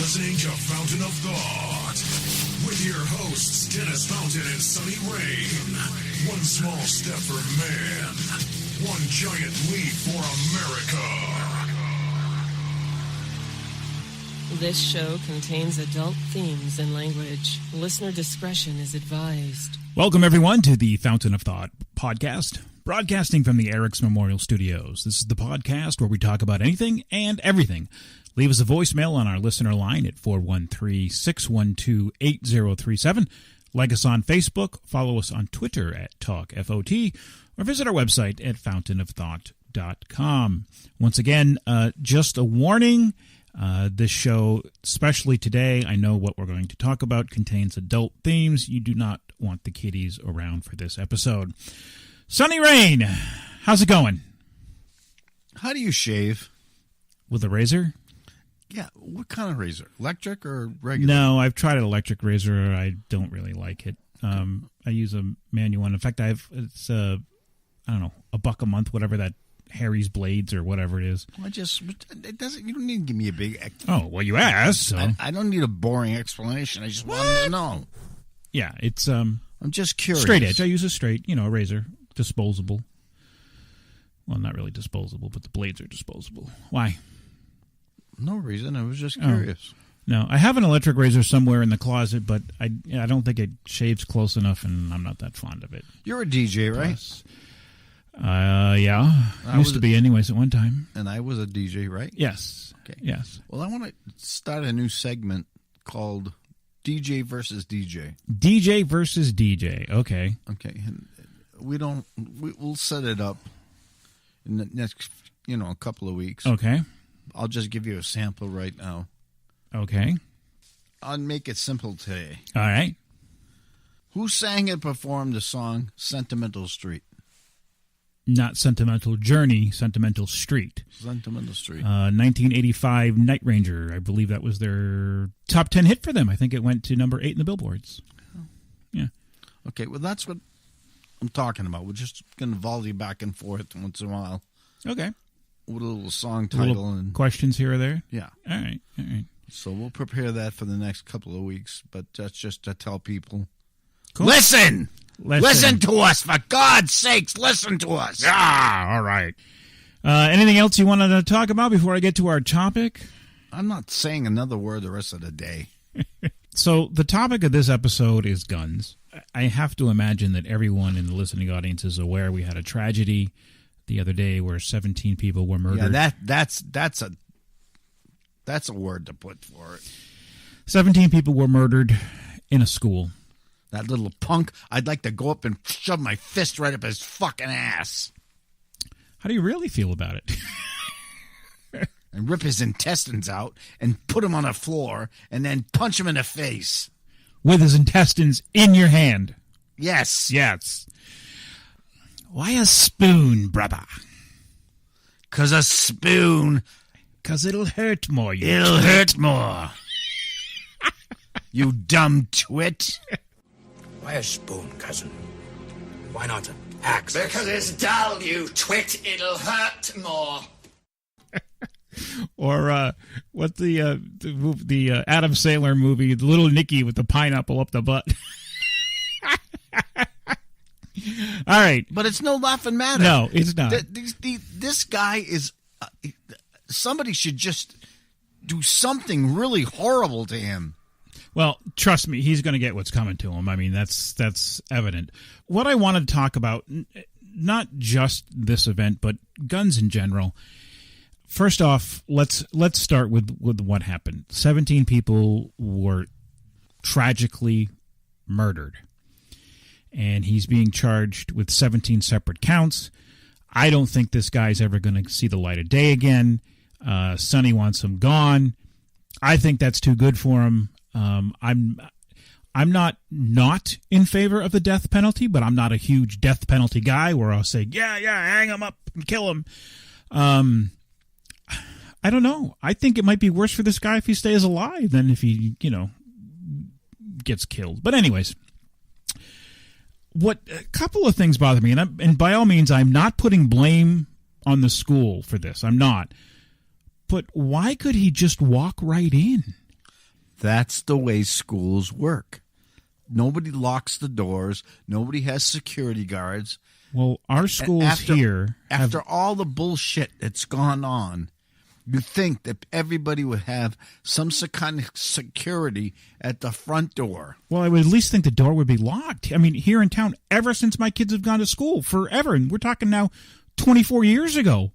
listening to Fountain of Thought with your hosts, Dennis Fountain and Sunny Rain. One small step for man, one giant leap for America. This show contains adult themes and language. Listener discretion is advised. Welcome, everyone, to the Fountain of Thought podcast, broadcasting from the Eric's Memorial Studios. This is the podcast where we talk about anything and everything. Leave us a voicemail on our listener line at 413-612-8037. Like us on Facebook, follow us on Twitter at TalkFOT, or visit our website at fountainofthought.com. Once again, just a warning, this show, especially today, I know what we're going to talk about contains adult themes. You do not want the kiddies around for this episode. Sunny Rain, how's it going? How do you shave? With a razor? Yeah, what kind of razor? Electric or regular? No, I've tried an electric razor. I don't really like it. I use a manual one. In fact, it's I don't know, $1 a month, whatever that Harry's Blades or whatever it is. Well, it doesn't. You don't need to give me a big. Oh, well, you asked. So. I don't need a boring explanation. I just wanted to know. Yeah, it's I'm just curious. Straight edge. I use a straight, a razor, disposable. Well, not really disposable, but the blades are disposable. Why? No reason. I was just curious. No, I have an electric razor somewhere in the closet, but I don't think it shaves close enough, and I'm not that fond of it. You're a DJ, right? Plus, yeah. I used to be anyways at one time. And I was a DJ, right? Yes. Okay. Yes. Well, I want to start a new segment called DJ versus DJ. DJ versus DJ. Okay. Okay. And we'll set it up in the next, a couple of weeks. Okay. I'll just give you a sample right now. Okay. I'll make it simple today. All right. Who sang and performed the song Sentimental Street? Not Sentimental Journey, Sentimental Street. Sentimental Street. 1985 Night Ranger. I believe that was their top 10 hit for them. I think it went to number 8 in the Billboards. Yeah. Okay, well, that's what I'm talking about. We're just going to volley back and forth once in a while. Okay. With a little song title and questions here or there. Yeah. All right. So we'll prepare that for the next couple of weeks. But that's just to tell people, cool. Listen to us, for God's sakes. Listen to us. Ah, all right. Anything else you wanted to talk about before I get to our topic? I'm not saying another word the rest of the day. So the topic of this episode is guns. I have to imagine that everyone in the listening audience is aware we had a tragedy the other day where 17 people were murdered. Yeah, that's a word to put for it. 17 people were murdered in a school. That little punk, I'd like to go up and shove my fist right up his fucking ass. How do you really feel about it? And rip his intestines out and put him on the floor and then punch him in the face. With his intestines in your hand. Yes. Yes. Why a spoon, brother? 'Cause a spoon. 'Cause it'll hurt more. It'll hurt more. You dumb twit. Why a spoon, cousin? Why not an axe? Because it's dull, you twit. It'll hurt more. Or what's the Adam Sandler movie, the Little Nicky with the pineapple up the butt? All right. But it's no laughing matter. No, it's not. This guy is... somebody should just do something really horrible to him. Well, trust me, he's going to get what's coming to him. I mean, that's evident. What I wanted to talk about, not just this event, but guns in general. First off, let's start with what happened. 17 people were tragically murdered. And he's being charged with 17 separate counts. I don't think this guy's ever going to see the light of day again. Sonny wants him gone. I think that's too good for him. I'm not in favor of the death penalty, but I'm not a huge death penalty guy where I'll say, yeah, hang him up and kill him. I don't know. I think it might be worse for this guy if he stays alive than if he, gets killed. But anyways, a couple of things bother me, and by all means, I'm not putting blame on the school for this. I'm not. But why could he just walk right in? That's the way schools work. Nobody locks the doors. Nobody has security guards. Well, our schools after all the bullshit that's gone on, you think that everybody would have some kind of security at the front door. Well, I would at least think the door would be locked. I mean, here in town, ever since my kids have gone to school, forever, and we're talking now 24 years ago,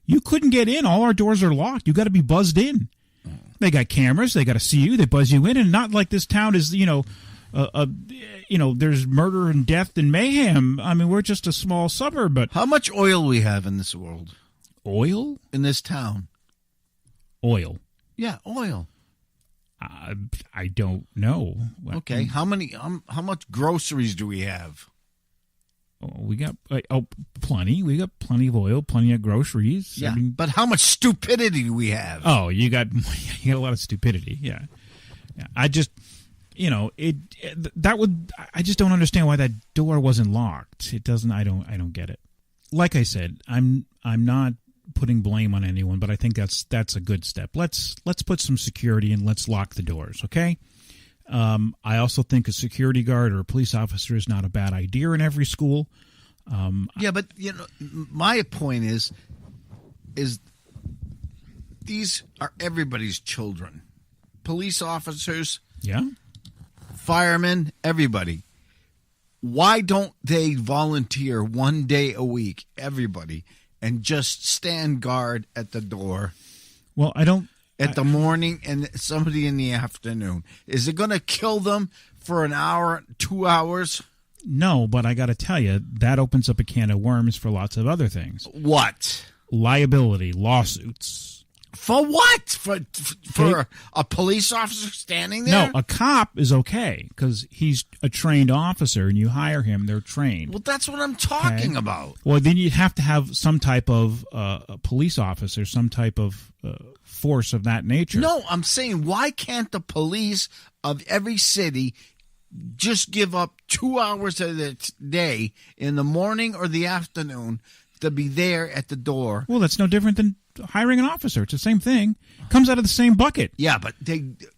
you couldn't get in. All our doors are locked. You got to be buzzed in. They got cameras. They got to see you. They buzz you in, and not like this town is, there's murder and death and mayhem. I mean, we're just a small suburb. But how much oil we have in this world? Oil in this town? Oil. Yeah, oil. I don't know. Okay, how much groceries do we have? We got plenty. We got plenty of oil, plenty of groceries. Yeah, but how much stupidity do we have? Oh, you got a lot of stupidity. Yeah. I just, I just don't understand why that door wasn't locked. It doesn't. I don't get it. Like I said, I'm not putting blame on anyone, but I think that's a good step. Let's put some security and let's lock the doors, okay? I also think a security guard or a police officer is not a bad idea in every school. Yeah, but my point is these are everybody's children. Police officers, yeah, firemen, everybody. Why don't they volunteer one day a week, everybody, and just stand guard at the door? Well, at the morning and somebody in the afternoon. Is it going to kill them for an hour, 2 hours? No, but I got to tell you, that opens up a can of worms for lots of other things. What? Liability, lawsuits. For what? For a police officer standing there? No, a cop is okay because he's a trained officer and you hire him, they're trained. Well, that's what I'm talking about. Well, then you'd have to have some type of a police officer, some type of force of that nature. No, I'm saying why can't the police of every city just give up 2 hours of the day in the morning or the afternoon to be there at the door? Well, that's no different than hiring an officer. It's the same thing. Comes out of the same bucket. Yeah, but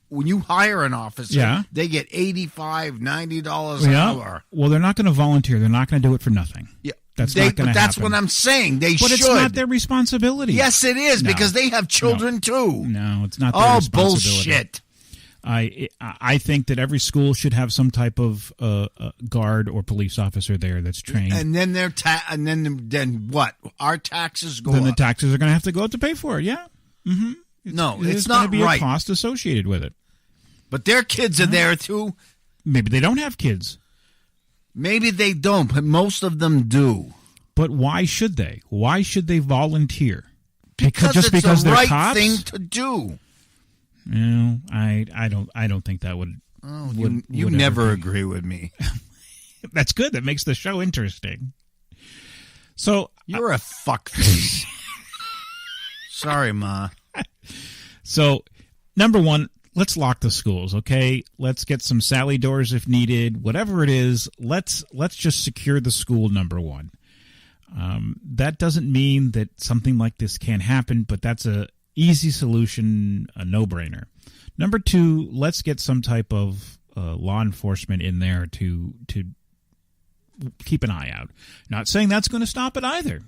when you hire an officer, they get $85, $90 an hour. Well, they're not going to volunteer. They're not going to do it for nothing. Yeah. That's not going to happen. That's what I'm saying. They should. But it's not their responsibility. Yes, it is, because they have children too. No, it's not their responsibility. Bullshit. I think that every school should have some type of guard or police officer there that's trained. And then then what? Our taxes go up. Then up. The taxes are going to have to go up to pay for it. Yeah. Mm-hmm. It's not going to be right. a cost associated with it. But their kids are there too. Maybe they don't have kids. Maybe they don't, but most of them do. But why should they? Why should they volunteer? Because because the they're right cops? thing to do. No, I don't think that would. Oh, you never agree with me. That's good. That makes the show interesting. So you're a fuckface. Sorry, Ma. So, number one, let's lock the schools, okay? Let's get some Sally doors if needed. Whatever it is, let's just secure the school, number one. That doesn't mean that something like this can't happen, but that's a easy solution, a no-brainer. Number two, let's get some type of law enforcement in there to keep an eye out. Not saying that's going to stop it either.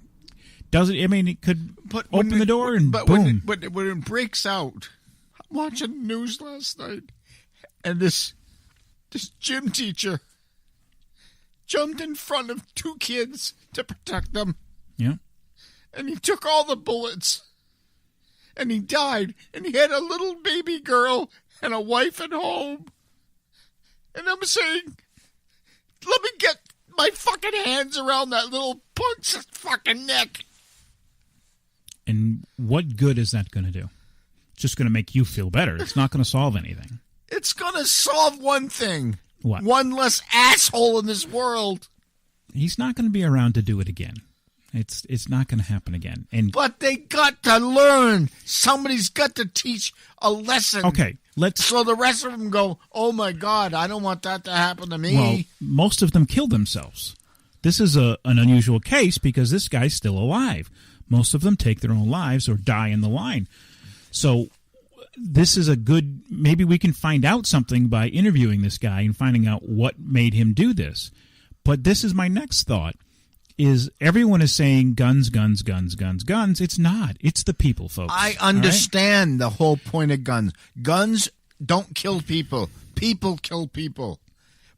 It could open the door and boom. When it breaks out, I'm watching the news last night, and this gym teacher jumped in front of two kids to protect them. Yeah. And he took all the bullets, and he died, and he had a little baby girl and a wife at home. And I'm saying, let me get my fucking hands around that little punk's fucking neck. And what good is that going to do? It's just going to make you feel better. It's not going to solve anything. It's going to solve one thing. What? One less asshole in this world. He's not going to be around to do it again. It's not going to happen again. But they got to learn. Somebody's got to teach a lesson. Okay, so the rest of them go, oh my God, I don't want that to happen to me. Well, most of them killed themselves. This is an unusual case because this guy's still alive. Most of them take their own lives or die in the line. So this is a good maybe we can find out something by interviewing this guy and finding out what made him do this. But this is my next thought, is everyone is saying guns, guns, guns, guns, guns. It's not. It's the people, folks. I understand the whole point of guns. Guns don't kill people. People kill people.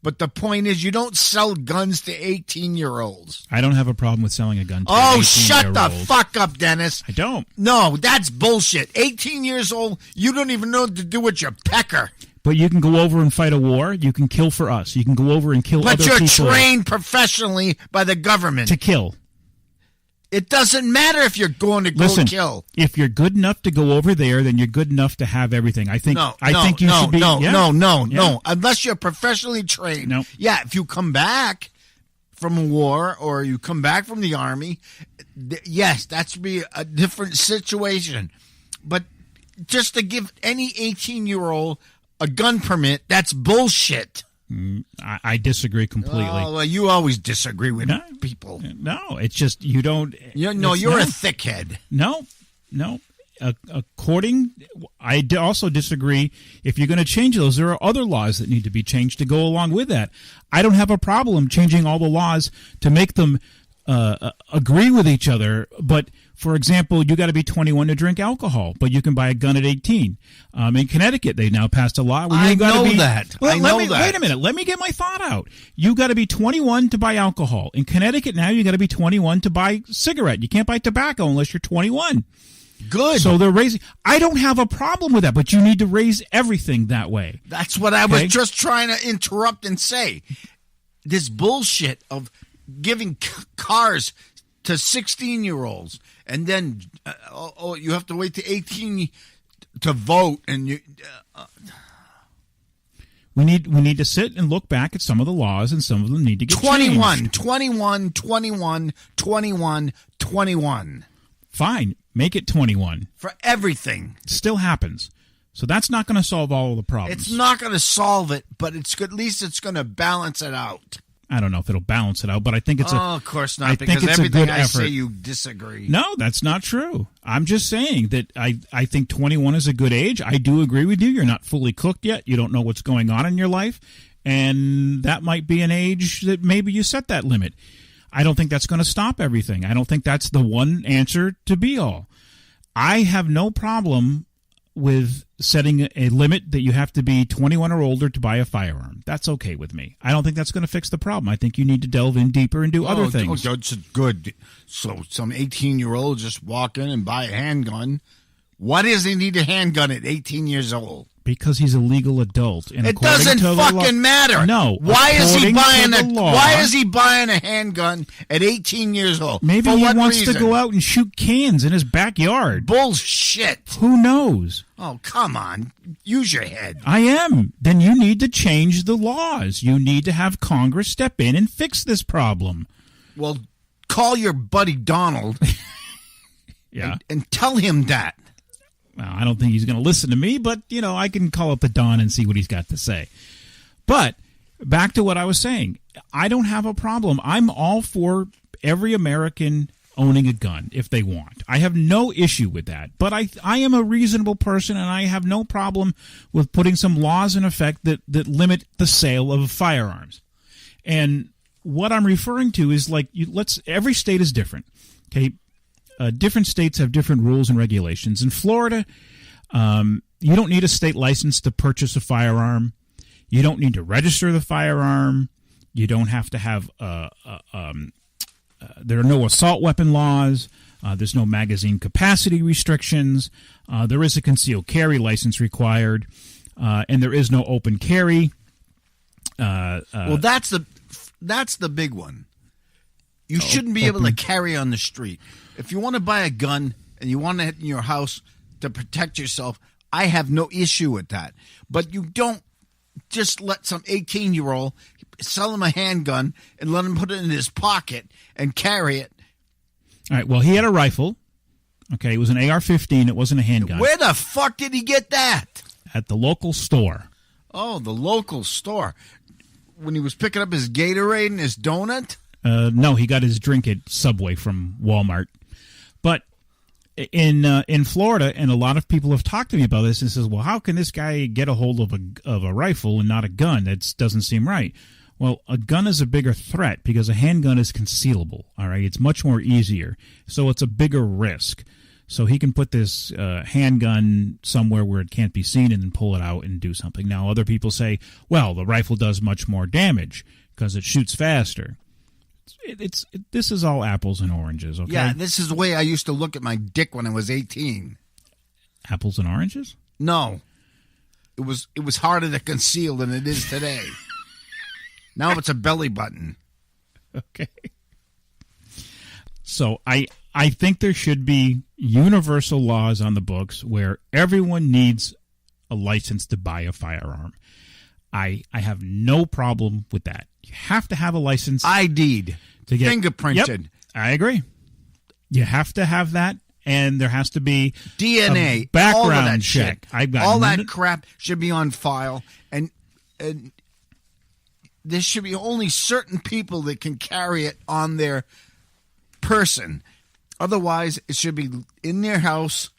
But the point is, you don't sell guns to 18-year-olds. I don't have a problem with selling a gun to an 18-year-old. Shut the fuck up, Dennis. I don't. No, that's bullshit. 18 years old, you don't even know what to do with your pecker. But you can go over and fight a war. You can kill for us. You can go over and kill other people. But you're trained professionally by the government. To kill. It doesn't matter if you're going to go kill. If you're good enough to go over there, then you're good enough to have everything. I think you should be. No. Unless you're professionally trained. No. Yeah, if you come back from a war or you come back from the army, yes, that should be a different situation. But just to give any 18-year-old a gun permit, that's bullshit. I disagree completely. Oh, well, you always disagree with people. No, it's just you don't. You're a thickhead. No. I also disagree. If you're going to change those, there are other laws that need to be changed to go along with that. I don't have a problem changing all the laws to make them agree with each other. But, for example, you got to be 21 to drink alcohol, but you can buy a gun at 18. In Connecticut, they now passed a law where you got to be. That. Well, I know that. Wait a minute. Let me get my thought out. You got to be 21 to buy alcohol. In Connecticut now, you got to be 21 to buy cigarette. You can't buy tobacco unless you're 21. Good. So they're raising. I don't have a problem with that, but you need to raise everything that way. That's what I was just trying to interrupt and say. This bullshit of giving cars to 16-year-olds and then you have to wait to 18 to vote, and you. We need to sit and look back at some of the laws, and some of them need to get 21, changed. 21, 21, 21, 21. Fine. Make it 21. For everything. It still happens. So that's not going to solve all of the problems. It's not going to solve it, but at least it's going to balance it out. I don't know if it'll balance it out, but I think it's of course not, because everything I say you disagree. No, that's not true. I'm just saying that I think 21 is a good age. I do agree with you. You're not fully cooked yet. You don't know what's going on in your life, and that might be an age that maybe you set that limit. I don't think that's going to stop everything. I don't think that's the one answer to be all. I have no problem with setting a limit that you have to be 21 or older to buy a firearm. That's okay with me. I don't think that's going to fix the problem. I think you need to delve in deeper and do other things. That's good. So some 18-year-old just walk in and buy a handgun. Why does he need a handgun at 18 years old? Because he's a legal adult. And it doesn't fucking matter. No. Why is he buying a handgun at 18 years old? Maybe he wants to go out and shoot cans in his backyard. Bullshit. Who knows? Oh, come on. Use your head. I am. Then you need to change the laws. You need to have Congress step in and fix this problem. Well, call your buddy Donald and tell him that. Well, I don't think he's going to listen to me, but, I can call up the Don and see what he's got to say. But back to what I was saying. I don't have a problem. I'm all for every American owning a gun if they want. I have no issue with that. But I am a reasonable person, and I have no problem with putting some laws in effect that limit the sale of firearms. And what I'm referring to is every state is different, okay? Different states have different rules and regulations. In Florida, you don't need a state license to purchase a firearm. You don't need to register the firearm. You don't have to have there are no assault weapon laws. There's no magazine capacity restrictions. There is a concealed carry license required, and there is no open carry. Well, that's the big one. You shouldn't be able to carry on the street. If you want to buy a gun and you want it in your house to protect yourself, I have no issue with that. But you don't just let some 18-year-old sell him a handgun and let him put it in his pocket and carry it. All right, well, he had a rifle. Okay, it was an AR-15. It wasn't a handgun. Where the fuck did he get that? At the local store. Oh, the local store. When he was picking up his Gatorade and his donut? No, he got his drink at Subway from Walmart. But in Florida, and a lot of people have talked to me about this and says, well, how can this guy get a hold of a rifle and not a gun? That doesn't seem right. Well, a gun is a bigger threat because a handgun is concealable, all right? It's much more easier, so it's a bigger risk. So he can put this handgun somewhere where it can't be seen and then pull it out and do something. Now, other people say, well, the rifle does much more damage because it shoots faster. This is all apples and oranges, okay? Yeah, this is the way I used to look at my dick when I was 18. Apples and oranges? No. It was harder to conceal than it is today. Now it's a belly button. Okay. So I think there should be universal laws on the books where everyone needs a license to buy a firearm. I have no problem with that. You have to have a license. ID'd. To get fingerprinted. Yep, I agree. You have to have that, and there has to be DNA, a background all of that check. Shit. All that crap should be on file, and there should be only certain people that can carry it on their person. Otherwise, it should be in their house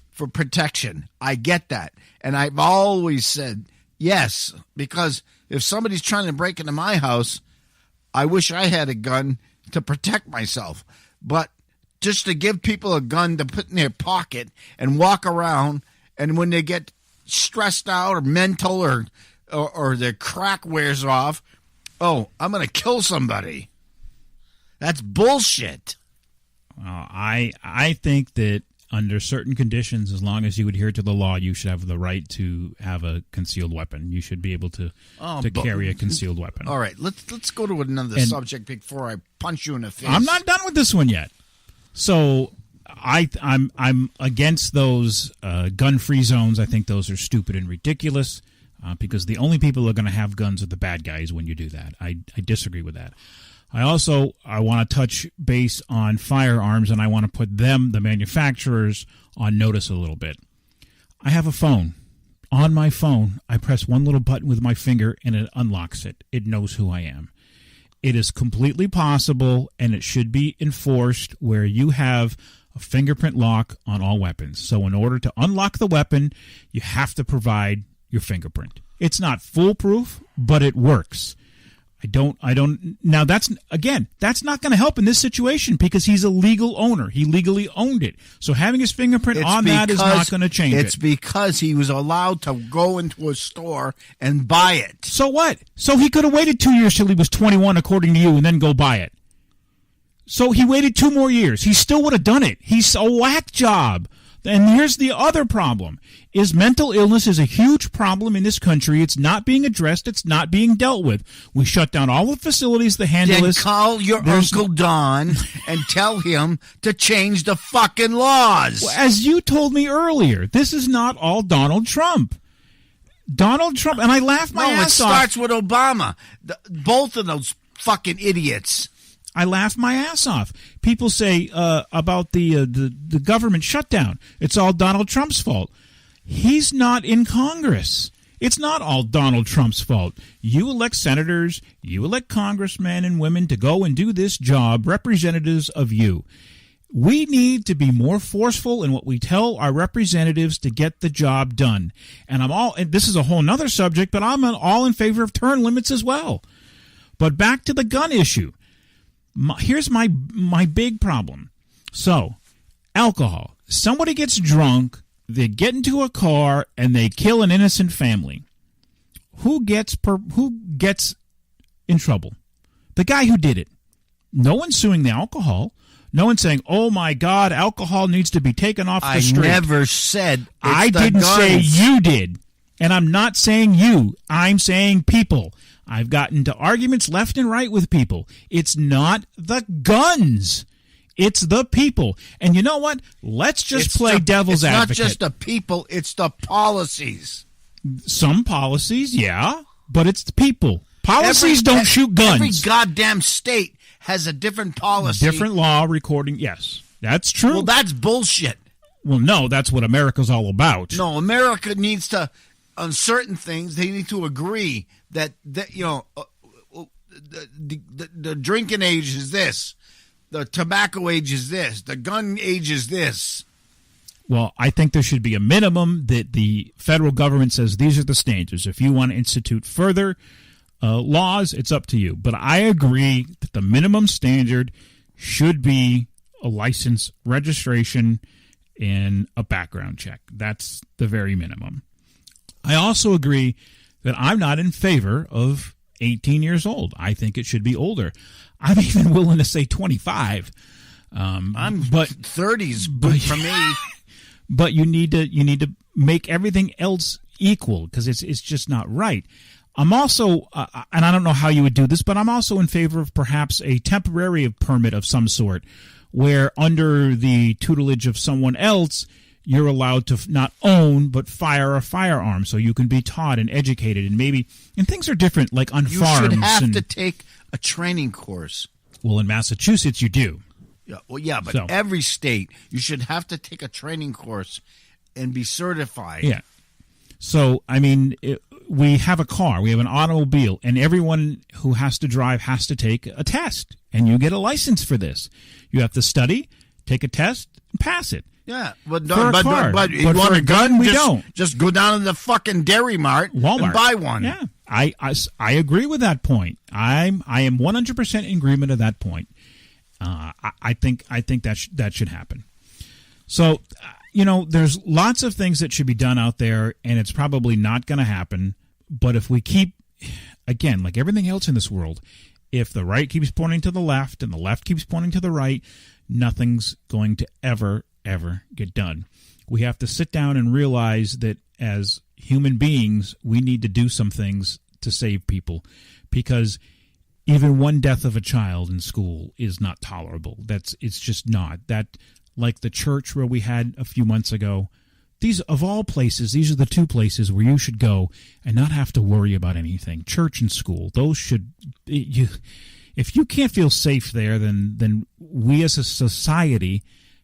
for protection. I get that, and I've always said yes, because if somebody's trying to break into my house, I wish I had a gun to protect myself. But just to give people a gun to put in their pocket and walk around, and when they get stressed out or mental or their crack wears off, oh, I'm going to kill somebody. That's bullshit. I think that under certain conditions, as long as you adhere to the law, you should have the right to have a concealed weapon. You should be able to carry a concealed weapon. All right, let's go to another subject before I punch you in the face. I'm not done with this one yet. So I'm against those gun-free zones. I think those are stupid and ridiculous because the only people who are going to have guns are the bad guys when you do that. I disagree with that. I want to touch base on firearms, and I want to put them, the manufacturers, on notice a little bit. I have a phone. On my phone, I press one little button with my finger, and it unlocks it. It knows who I am. It is completely possible, and it should be enforced where you have a fingerprint lock on all weapons. So in order to unlock the weapon, you have to provide your fingerprint. It's not foolproof, but it works. Now that's not going to help in this situation because he's a legal owner. He legally owned it. So having his fingerprint on that is not going to change it. It's because he was allowed to go into a store and buy it. So what? So he could have waited 2 years till he was 21 according to you and then go buy it. So he waited 2 more years. He still would have done it. He's a whack job. And here's the other problem, is mental illness is a huge problem in this country. It's not being addressed. It's not being dealt with. We shut down all the facilities that handle this. Then call your Uncle Don and tell him to change the fucking laws. Well, as you told me earlier, this is not all Donald Trump. Donald Trump, and I laughed my ass off. No, it starts with Obama. Both of those fucking idiots. I laugh my ass off. People say about the government shutdown, it's all Donald Trump's fault. He's not in Congress. It's not all Donald Trump's fault. You elect senators, you elect congressmen and women to go and do this job, representatives of you. We need to be more forceful in what we tell our representatives to get the job done. And this is a whole nother subject, but I'm all in favor of term limits as well. But back to the gun issue. Here's my big problem. So, alcohol. Somebody gets drunk, they get into a car, and they kill an innocent family. Who gets in trouble? The guy who did it. No one's suing the alcohol. No one's saying, oh, my God, alcohol needs to be taken off the street. I never said I didn't say you did. And I'm not saying you. I'm saying people. I've gotten into arguments left and right with people. It's not the guns. It's the people. And you know what? Let's just play devil's advocate. It's not just the people. It's the policies. Some policies, yeah, but it's the people. Policies don't shoot guns. Every goddamn state has a different policy. Different law recording. Yes, that's true. Well, that's bullshit. Well, no, that's what America's all about. No, America needs to, on certain things, they need to agree that you know, the drinking age is this, the tobacco age is this, the gun age is this. Well, I think there should be a minimum that the federal government says these are the standards. If you want to institute further laws, it's up to you. But I agree that the minimum standard should be a license, registration, and a background check. That's the very minimum. I also agree that I'm not in favor of 18 years old. I think it should be older. I'm even willing to say 25. But 30's good for me. But you need to make everything else equal because it's just not right. I'm also, and I don't know how you would do this, but I'm also in favor of perhaps a temporary permit of some sort where under the tutelage of someone else, you're allowed to not own but fire a firearm so you can be taught and educated and things are different like on farms. You should have to take a training course. Well, in Massachusetts, you do. Yeah, but every state, you should have to take a training course and be certified. Yeah. So, I mean, we have a car, we have an automobile, and everyone who has to drive has to take a test, and you get a license for this. You have to study, take a test, and pass it. Yeah, but you want a gun? We don't. Just go down to the fucking Dairy Mart, Walmart, and buy one. Yeah, I agree with that point. I am 100% in agreement of that point. I think that should happen. So, there's lots of things that should be done out there, and it's probably not going to happen. But if we keep, again, like everything else in this world, if the right keeps pointing to the left and the left keeps pointing to the right, nothing's going to ever get done. We have to sit down and realize that as human beings, we need to do some things to save people because even one death of a child in school is not tolerable. It's just not. That, like the church where we had a few months ago, these of all places, these are the two places where you should go and not have to worry about anything. Church and school, those should if you can't feel safe there, then we as a society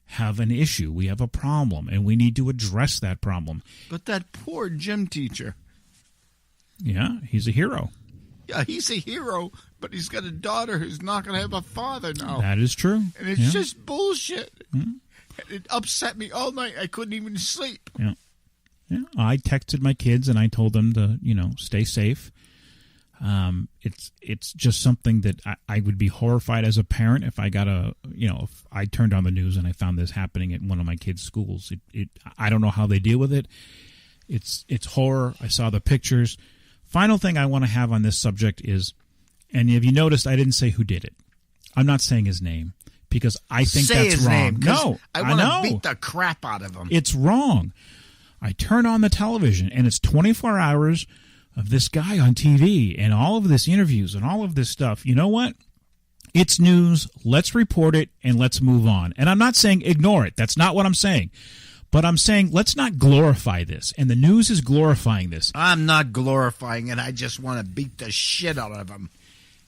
have an issue. We have a problem, and we need to address that problem. But that poor gym teacher. Yeah, he's a hero. Yeah, he's a hero, but he's got a daughter who's not going to have a father now. That is true. And it's just bullshit. Mm-hmm. It upset me all night. I couldn't even sleep. Yeah. I texted my kids, and I told them to, stay safe. It's just something that I would be horrified as a parent if I got if I turned on the news and I found this happening at one of my kids' schools. I don't know how they deal with it. It's horror. I saw the pictures. Final thing I want to have on this subject is, and have you noticed I didn't say who did it? I'm not saying his name because I think say that's his wrong. Name, no, I want to beat the crap out of him. It's wrong. I turn on the television and it's 24 hours of this guy on TV and all of this interviews and all of this stuff. You know what? It's news. Let's report it and let's move on. And I'm not saying ignore it. That's not what I'm saying. But I'm saying let's not glorify this. And the news is glorifying this. I'm not glorifying it. I just want to beat the shit out of him.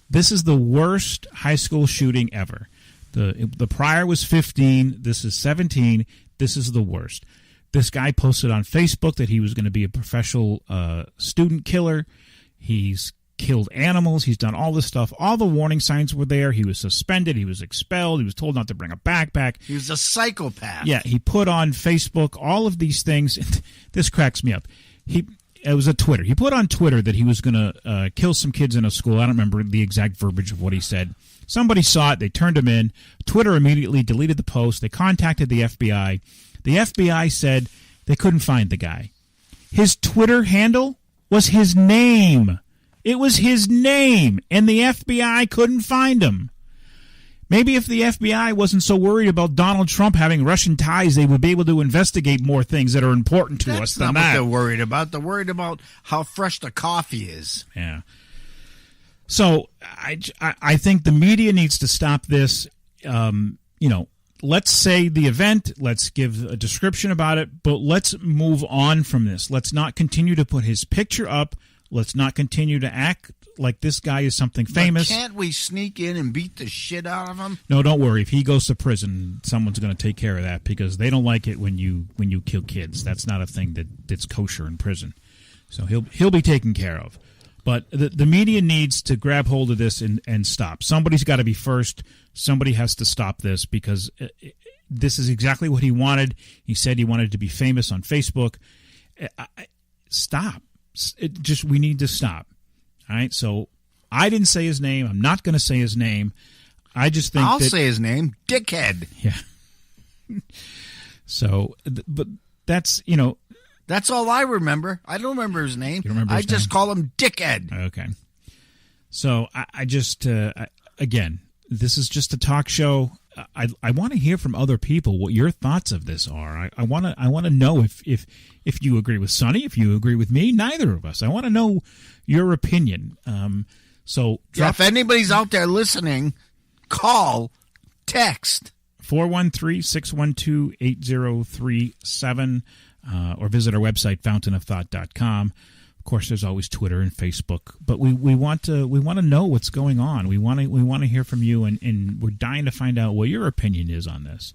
This is the worst high school shooting ever. The prior was 15. This is 17. This is the worst. This guy posted on Facebook that he was going to be a professional student killer. He's killed animals. He's done all this stuff. All the warning signs were there. He was suspended. He was expelled. He was told not to bring a backpack. He was a psychopath. Yeah, he put on Facebook all of these things. This cracks me up. It was a Twitter. He put on Twitter that he was going to kill some kids in a school. I don't remember the exact verbiage of what he said. Somebody saw it. They turned him in. Twitter immediately deleted the post. They contacted the FBI. The FBI said they couldn't find the guy. His Twitter handle was his name. It was his name, and the FBI couldn't find him. Maybe if the FBI wasn't so worried about Donald Trump having Russian ties, they would be able to investigate more things that are important to us than that. That's not what they're worried about. They're worried about how fresh the coffee is. Yeah. So I think the media needs to stop this. Let's say the event. Let's give a description about it, but let's move on from this. Let's not continue to put his picture up. Let's not continue to act like this guy is something famous. But can't we sneak in and beat the shit out of him? No, don't worry. If he goes to prison, someone's going to take care of that because they don't like it when you kill kids. That's not a thing that's kosher in prison. So he'll be taken care of. But the media needs to grab hold of this and stop. Somebody's got to be first. Somebody has to stop this because this is exactly what he wanted. He said he wanted to be famous on Facebook. Stop. We need to stop. All right. So I didn't say his name. I'm not going to say his name. I just think I'll say his name, Dickhead. Yeah. So, but that's, That's all I remember. I don't remember his name. You remember his I just name? call him Dickhead. Okay. So I just, again, this is just a talk show. I want to hear from other people what your thoughts of this are. I want to know if you agree with Sonny, if you agree with me. Neither of us. I want to know your opinion. So if anybody's out there listening, call, text 413-612-8037 or visit our website fountainofthought.com. Of course, there's always Twitter and Facebook, but we want to know what's going on. We want to hear from you, and we're dying to find out what your opinion is on this.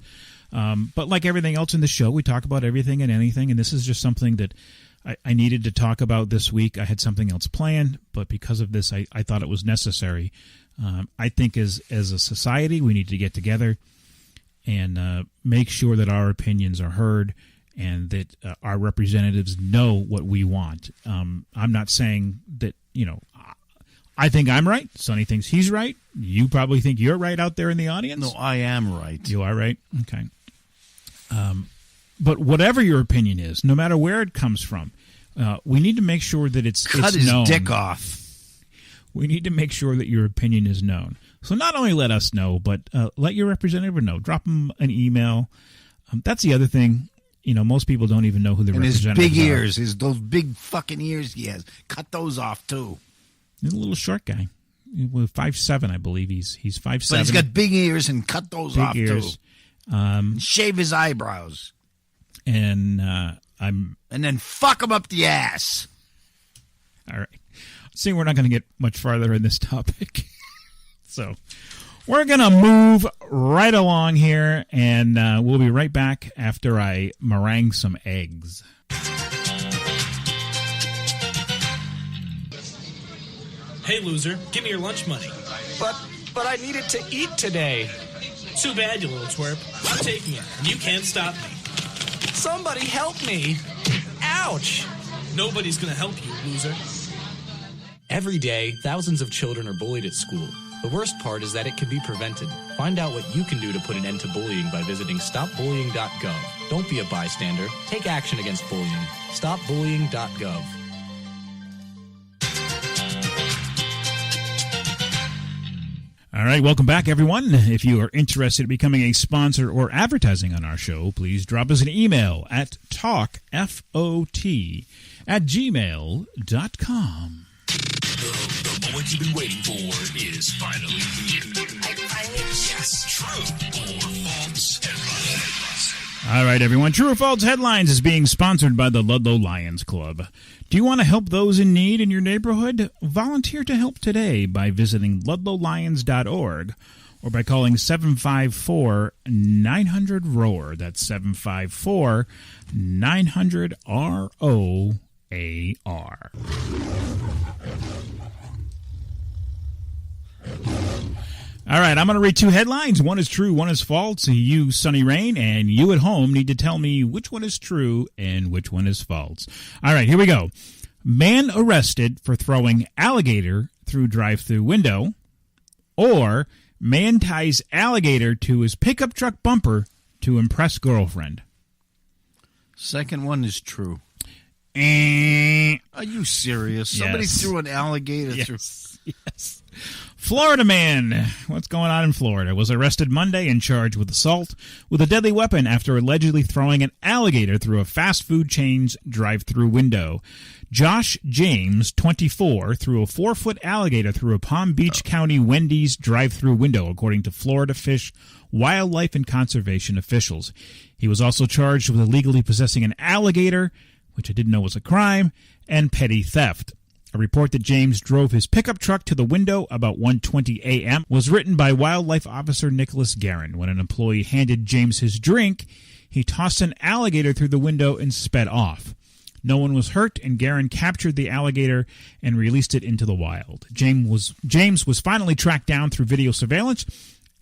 But like everything else in the show, we talk about everything and anything, and this is just something that I needed to talk about this week. I had something else planned, but because of this, I thought it was necessary. I think as a society, we need to get together and make sure that our opinions are heard and that our representatives know what we want. I'm not saying that, I think I'm right. Sonny thinks he's right. You probably think you're right out there in the audience. No, I am right. You are right? Okay. But whatever your opinion is, no matter where it comes from, we need to make sure that it's known. Dick off. We need to make sure that your opinion is known. So not only let us know, but let your representative know. Drop them an email. That's the other thing. Most people don't even know who the representatives are. And his big ears, those big fucking ears he has. Cut those off, too. He's a little short guy. 5'7", I believe. He's 5'7". But he's got big ears, and cut those off, ears. too. Shave his eyebrows. And And then fuck him up the ass. All right. See, we're not going to get much farther in this topic. So we're going to move right along here, and we'll be right back after I meringue some eggs. Hey, loser, give me your lunch money. But I needed to eat today. Too bad, you little twerp. I'm taking it, and you can't stop me. Somebody help me. Ouch. Nobody's gonna help you, loser. Every day, thousands of children are bullied at school. The worst part is that it can be prevented. Find out what you can do to put an end to bullying by visiting stopbullying.gov. Don't be a bystander. Take action against bullying. Stopbullying.gov. All right, welcome back, everyone. If you are interested in becoming a sponsor or advertising on our show, please drop us an email at talkfot@gmail.com. The moment you've been waiting for is finally here. Yes, true or false headlines. All right, everyone. True or False Headlines is being sponsored by the Ludlow Lions Club. Do you want to help those in need in your neighborhood? Volunteer to help today by visiting ludlowlions.org or by calling 754-900-ROAR. That's 754-900-ROAR. All right, I'm going to read two headlines. One is true, one is false. You, Sonny Rain, and you at home need to tell me which one is true and which one is false. All right, here we go. Man arrested for throwing alligator through drive-thru window, or man ties alligator to his pickup truck bumper to impress girlfriend. Second one is true. Are you serious? Somebody Yes. threw an alligator through. Yes. Florida man, what's going on in Florida, was arrested Monday and charged with assault with a deadly weapon after allegedly throwing an alligator through a fast food chain's drive-thru window. Josh James, 24, threw a 4-foot alligator through a Palm Beach County Wendy's drive-thru window, according to Florida Fish, Wildlife, and Conservation officials. He was also charged with illegally possessing an alligator, which I didn't know was a crime, and petty theft. A report that James drove his pickup truck to the window about 1:20 a.m. was written by Wildlife Officer Nicholas Guerin. When an employee handed James his drink, he tossed an alligator through the window and sped off. No one was hurt, and Guerin captured the alligator and released it into the wild. James was finally tracked down through video surveillance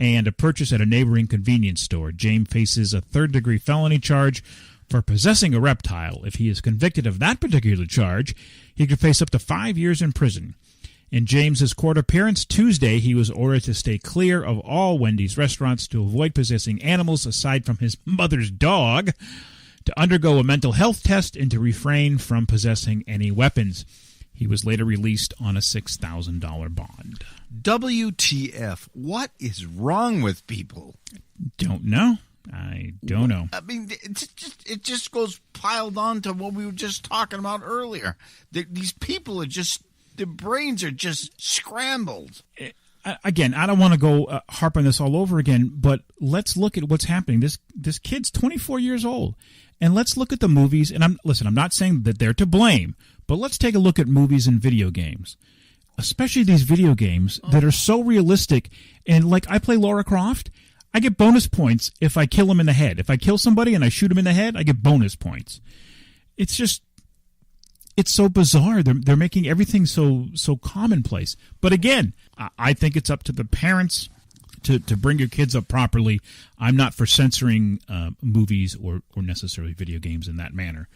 and a purchase at a neighboring convenience store. James faces a third-degree felony charge for possessing a reptile. If he is convicted of that particular charge, he could face up to 5 years in prison. In James's court appearance Tuesday, he was ordered to stay clear of all Wendy's restaurants, to avoid possessing animals aside from his mother's dog, to undergo a mental health test, and to refrain from possessing any weapons. He was later released on a $6,000 bond. WTF? What is wrong with people? Don't know. I don't know. I mean, it just goes piled on to what we were just talking about earlier. These people are just, their brains are just scrambled. Again, I don't want to go harp on this all over again, but let's look at what's happening. This kid's 24 years old, and let's look at the movies. And I'm not saying that they're to blame, but let's take a look at movies and video games, especially these video games that are so realistic. And like, I play Lara Croft, I get bonus points if I kill him in the head. If I kill somebody and I shoot him in the head, I get bonus points. It's just, it's so bizarre. They're making everything so commonplace. But again, I think it's up to the parents to bring your kids up properly. I'm not for censoring movies or necessarily video games in that manner.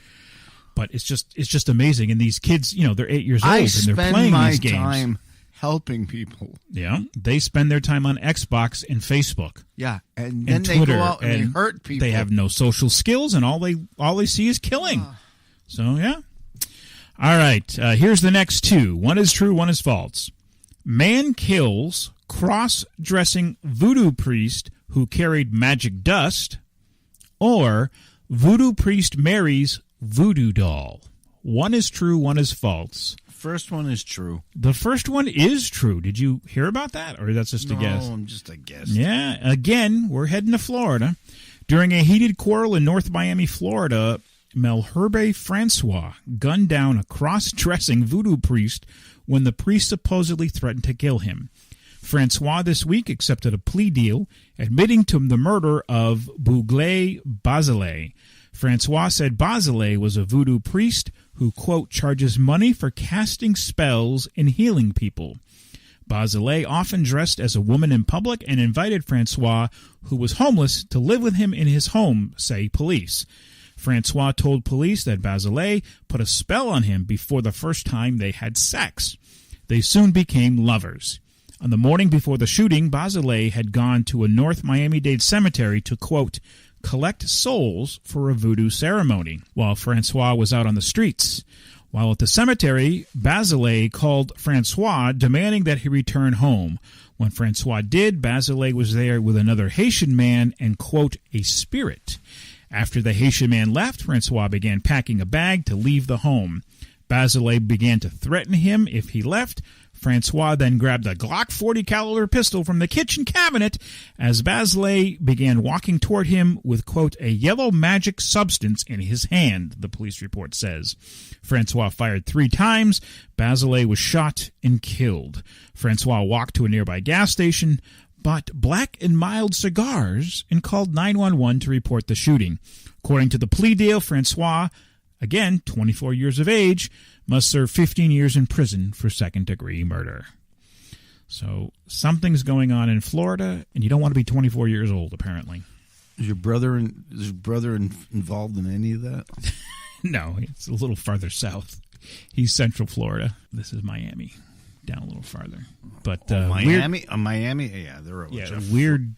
But it's just amazing. And these kids, they're 8 years old and they're playing these games. I spend my time helping people. Yeah, they spend their time on Xbox and Facebook. Yeah, and then Twitter, they go out and they hurt people. They have no social skills, and all they see is killing. So yeah. All right, here's the next two. One is true, one is false. Man kills cross-dressing voodoo priest who carried magic dust, or voodoo priest marries voodoo doll. One is true, one is false. First one is true. The first one is true. Did you hear about that, or that's just a guess? No, I'm just a guess. Yeah, again, we're heading to Florida. During a heated quarrel in North Miami, Florida, Melherbe Francois gunned down a cross-dressing voodoo priest when the priest supposedly threatened to kill him. Francois this week accepted a plea deal, admitting to the murder of Bouglé Basile. Francois said Basile was a voodoo priest who, quote, charges money for casting spells and healing people. Basile often dressed as a woman in public and invited Francois, who was homeless, to live with him in his home, say police. Francois told police that Basile put a spell on him before the first time they had sex. They soon became lovers. On the morning before the shooting, Basile had gone to a North Miami-Dade cemetery to, quote, collect souls for a voodoo ceremony, while Francois was out on the streets. While at the cemetery, Basile called Francois, demanding that he return home. When Francois did, Basile was there with another Haitian man and, quote, a spirit. After the Haitian man left, Francois began packing a bag to leave the home. Basile began to threaten him if he left. Francois then grabbed a Glock 40 caliber pistol from the kitchen cabinet as Basile began walking toward him with, quote, a yellow magic substance in his hand, the police report says. Francois fired 3 times. Basile was shot and killed. Francois walked to a nearby gas station, bought Black and Mild cigars, and called 911 to report the shooting. According to the plea deal, Francois, again, 24 years of age, must serve 15 years in prison for second-degree murder. So something's going on in Florida, and you don't want to be 24 years old, apparently. Is your brother involved in any of that? No, it's a little farther south. He's Central Florida. This is Miami, down a little farther. But Miami, yeah, they're a bunch of weird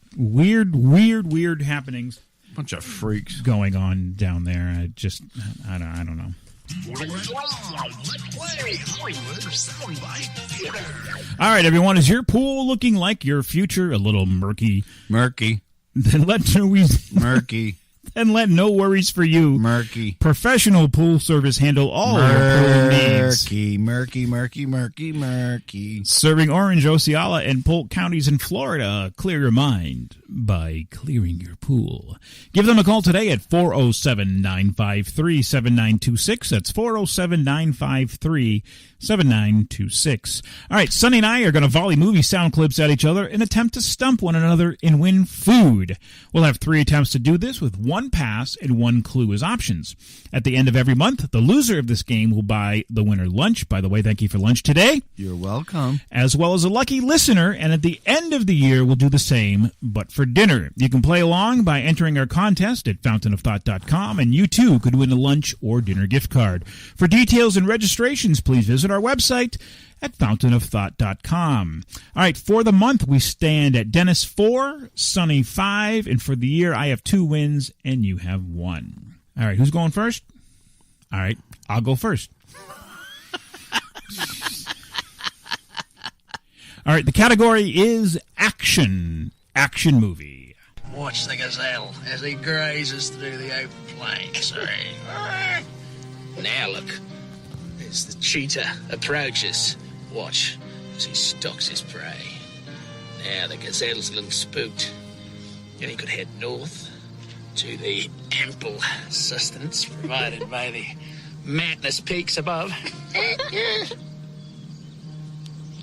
happenings. Bunch of freaks going on down there. I don't know. All right, everyone. Is your pool looking like your future? A little murky. Then let no worries for you. Murky. Professional pool service handle all your pool needs. Murky. Serving Orange, Osceola, and Polk counties in Florida. Clear your mind by clearing your pool. Give them a call today at 407-953-7926. That's 407-953-7926. All right, Sonny and I are going to volley movie sound clips at each other and attempt to stump one another and win food. We'll have 3 attempts to do this with 1 pass and 1 clue as options. At the end of every month, the loser of this game will buy the winner winner lunch. By the way, thank you for lunch today. You're welcome. As well as a lucky listener, and at the end of the year, we'll do the same, but for dinner. You can play along by entering our contest at fountainofthat.com, and you too could win a lunch or dinner gift card. For details and registrations, please visit our website at fountainofthat.com. All right, for the month, we stand at Dennis 4, Sonny 5, and for the year, I have 2 wins, and you have 1. All right, who's going first? All right, I'll go first. All right, the category is action. Action movie. Watch the gazelle as he grazes through the open plains. Now look, as the cheetah approaches, watch as he stalks his prey. Now the gazelle's a little spooked, and he could head north to the ample sustenance provided by the mountainous peaks above.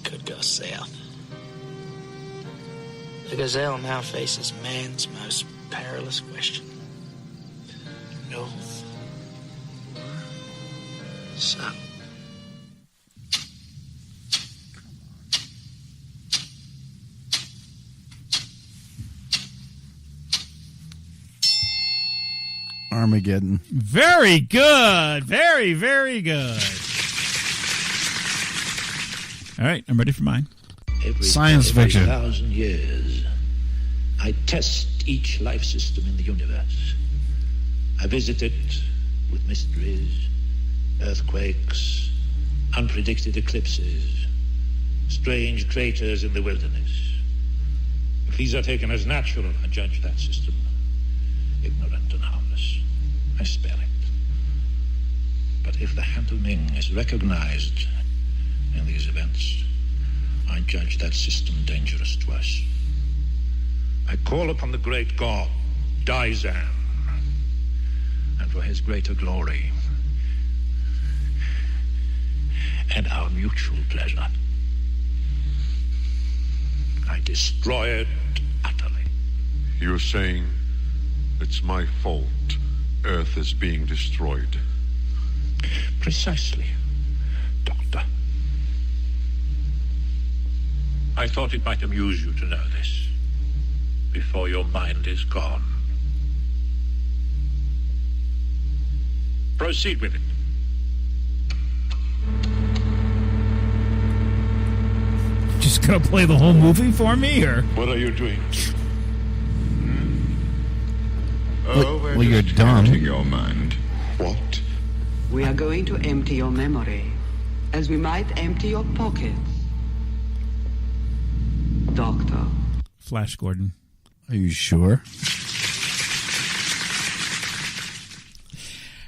Could go south. The gazelle now faces man's most perilous question. North. South. Armageddon. Very good. Very, very good. All right, I'm ready for mine. Science fiction. 1,000 years, I test each life system in the universe. I visit it with mysteries, earthquakes, unpredicted eclipses, strange craters in the wilderness. If these are taken as natural, I judge that system ignorant and harmless. I spare it. But if the hand of Ming is recognized in these events, I judge that system dangerous to us. I call upon the great god, Daizan, and for his greater glory and our mutual pleasure, I destroy it utterly. You're saying it's my fault Earth is being destroyed? Precisely, Doctor. I thought it might amuse you to know this before your mind is gone. Proceed with it. Just gonna play the whole movie for me, or What are you doing? Well, you're dumb. Emptying your mind. What? We are going to empty your memory, as we might empty your pockets. Doctor. Flash Gordon. Are you sure?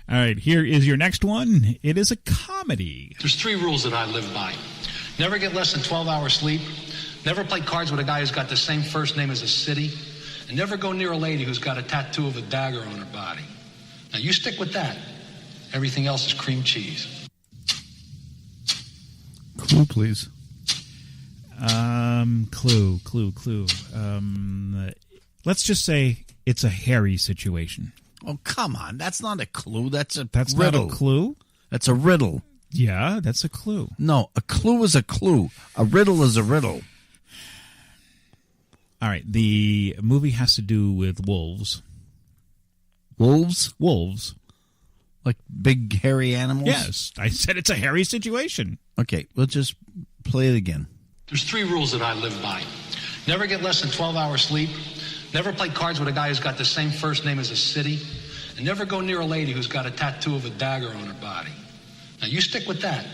All right, here is your next one. It is a comedy. There's 3 rules that I live by. Never get less than 12 hours sleep. Never play cards with a guy who's got the same first name as a city. And never go near a lady who's got a tattoo of a dagger on her body. Now, you stick with that. Everything else is cream cheese. Clue, please. Clue. Let's just say it's a hairy situation. Oh, come on. That's not a clue. That's Not a clue? That's a riddle. Yeah, that's a clue. No, a clue is a clue. A riddle is a riddle. All right, the movie has to do with wolves. Wolves? Wolves. Like big, hairy animals? Yes, I said it's a hairy situation. Okay, we'll just play it again. There's 3 rules that I live by. Never get less than 12 hours sleep. Never play cards with a guy who's got the same first name as a city. And never go near a lady who's got a tattoo of a dagger on her body. Now, you stick with that.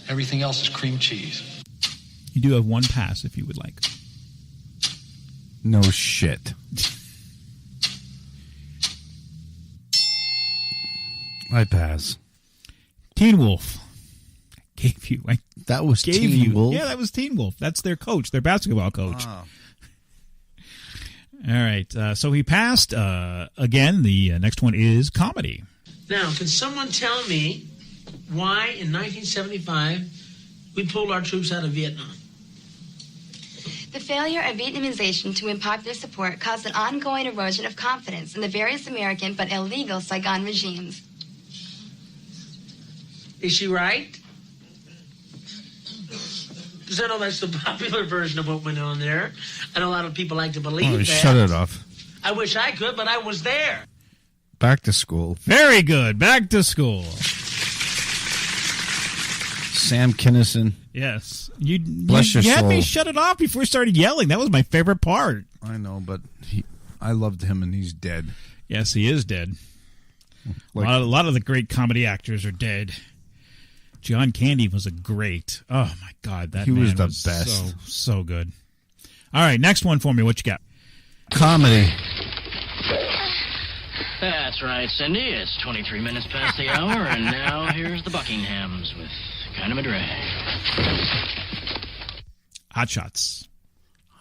Everything else is cream cheese. You do have 1 pass if you would like. No shit. I pass. Teen Wolf. That was Teen Wolf? Yeah, that was Teen Wolf. That's their coach, their basketball coach. Oh. All right, so he passed. Again, the next one is comedy. Now, can someone tell me why in 1975 we pulled our troops out of Vietnam? The failure of Vietnamization to win popular support caused an ongoing erosion of confidence in the various American but illegal Saigon regimes. Is she right? Because I know that's the popular version of what went on there. I know a lot of people like to believe that. Shut it off. I wish I could, but I was there. Back to school. Very good. Back to school. Sam Kinison. Yes. You Bless your had me soul. shut it off before we started yelling. That was my favorite part. I know, but I loved him, and he's dead. Yes, he is dead. Like- a lot of the great comedy actors are dead. John Candy was a great. Oh my God, that He man was the best. So good. All right, next one for me. What you got? Comedy. That's right, Cindy. It's 23 minutes past the hour, and now here's the Buckinghams with Kind of a Drag. Hot Shots.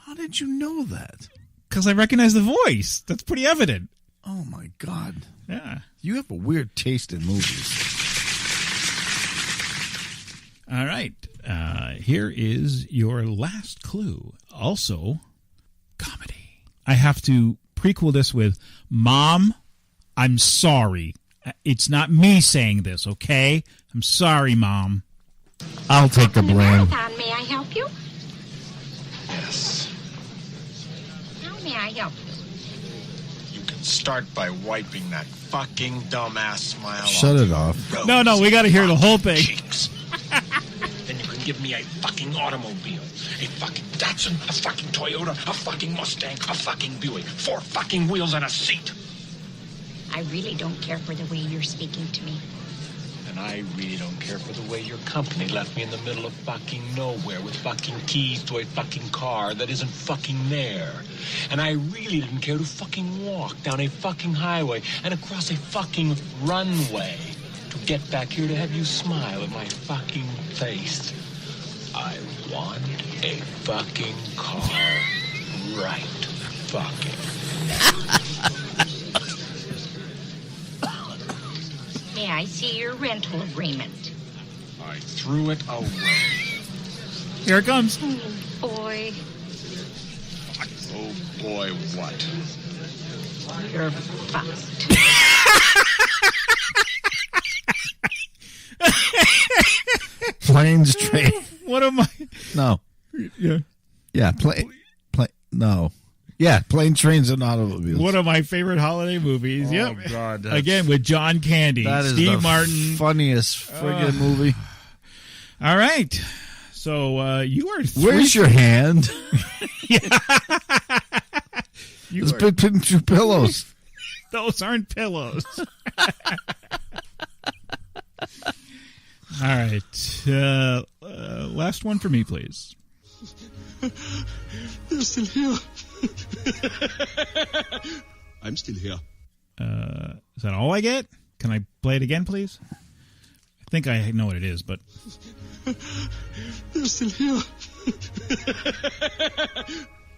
How did you know that? Because I recognize the voice. That's pretty evident. Oh my God. Yeah. You have a weird taste in movies. All right. Here is your last clue. Also, comedy. I have to prequel this with, Mom, I'm sorry. It's not me saying this, okay? I'm sorry, Mom. I'll take the blame. Marathon, may I help you? Yes. How may I help you? You can start by wiping that fucking dumbass smile Shut off it off. your No, we got to hear the whole thing. cheeks. Then you can give me a fucking automobile, a fucking Datsun, a fucking Toyota, a fucking Mustang, a fucking Buick, 4 fucking wheels and a seat. I really don't care for the way you're speaking to me. And I really don't care for the way your company left me in the middle of fucking nowhere with fucking keys to a fucking car that isn't fucking there. And I really didn't care to fucking walk down a fucking highway and across a fucking runway to get back here to have you smile at my fucking face. I want a fucking car right fucking now. May I see your rental agreement? I threw it away. Here it comes. Oh, boy. Oh boy, what? You're fucked. Planes, train. What am I? No. Yeah. Yeah, no. Yeah, plane, trains, and automobiles. One of my favorite holiday movies. Oh, Yep. God. Again, with John Candy. That is Steve the Martin. funniest friggin' movie. All right. So you are Where's your hand? You It's are- between 2 pillows. Those aren't pillows. All right. Last one for me, please. They're still here. I'm still here. Is that all I get? Can I play it again, please? I think I know what it is, but... They're still here.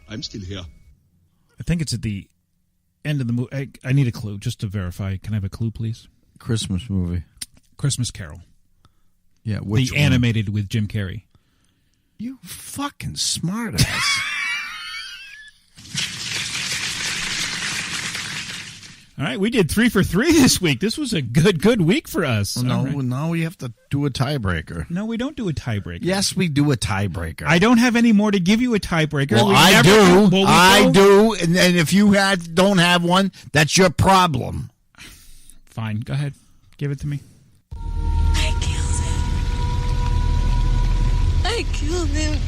I'm still here. I think it's at the end of the movie. I need a clue just to verify. Can I have a clue, please? Christmas movie. Christmas Carol. Yeah, which the one? animated with Jim Carrey. You fucking smartass. All right, we did 3 for 3 this week. This was a good week for us. No, All right. now we have to do a tiebreaker. No, we don't do a tiebreaker. Yes, we do a tiebreaker. I don't have any more to give you a tiebreaker. Well, We I never- do. Well, we I don't- do. And if you don't have one, that's your problem. Fine, go ahead. Give it to me. I killed him.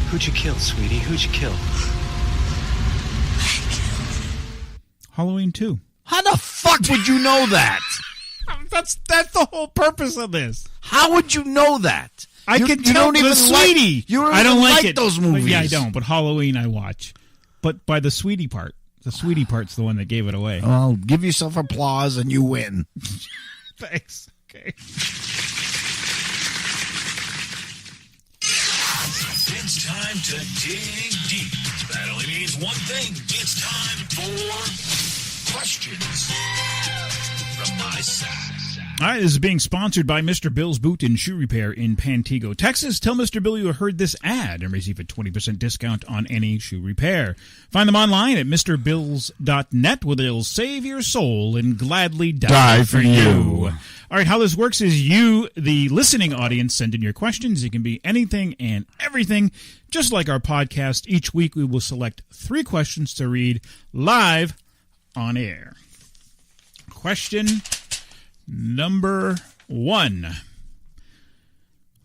Who'd you kill, sweetie? Who'd you kill? Halloween 2. How the fuck would you know that? That's the whole purpose of this. How would you know that? I You- can you tell don't the even Sweetie. Like, you don't I don't even like it. those movies. Yeah, I don't. But Halloween I watch. But by the Sweetie part. The Sweetie part's the one that gave it away. Well, give yourself applause and you win. Thanks. Okay. It's time to dig deep. That only means one thing. It's time for questions from my side. All right, this is being sponsored by Mr. Bill's Boot and Shoe Repair in Pantego, Texas. Tell Mr. Bill you heard this ad and receive a 20% discount on any shoe repair. Find them online at mrbills.net, where they'll save your soul and gladly die for you. All right, how this works is you, the listening audience, send in your questions. It can be anything and everything. Just like our podcast, each week we will select 3 questions to read live on air. Question number 1.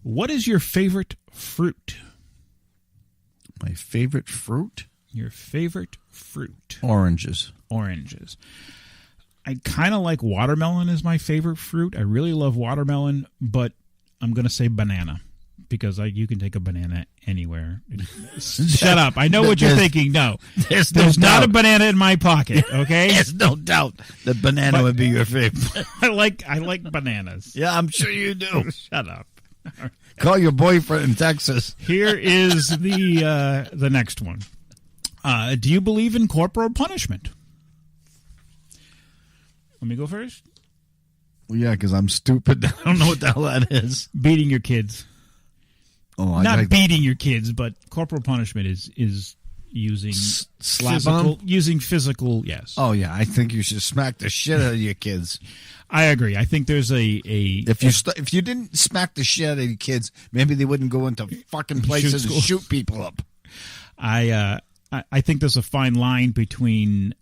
What is your favorite fruit? My favorite fruit? Your favorite fruit. Oranges. Oranges. I kind of like watermelon as my favorite fruit. I really love watermelon, but I'm going to say banana because you can take a banana anywhere. Shut up. I know what you're thinking. No. There's not a banana in my pocket, okay? There's no doubt that banana would be your favorite. I like bananas. Yeah, I'm sure you do. Shut up. Call your boyfriend in Texas. Here is the next one. Do you believe in corporal punishment? Let me go first. Well, yeah, because I'm stupid. I don't know what the hell that is. Beating your kids. Oh, not beating your kids, but corporal punishment is using using physical. Yes. Oh yeah, I think you should smack the shit out of your kids. I agree. I think there's if you didn't smack the shit out of your kids, maybe they wouldn't go into fucking places and shoot people up. I think there's a fine line between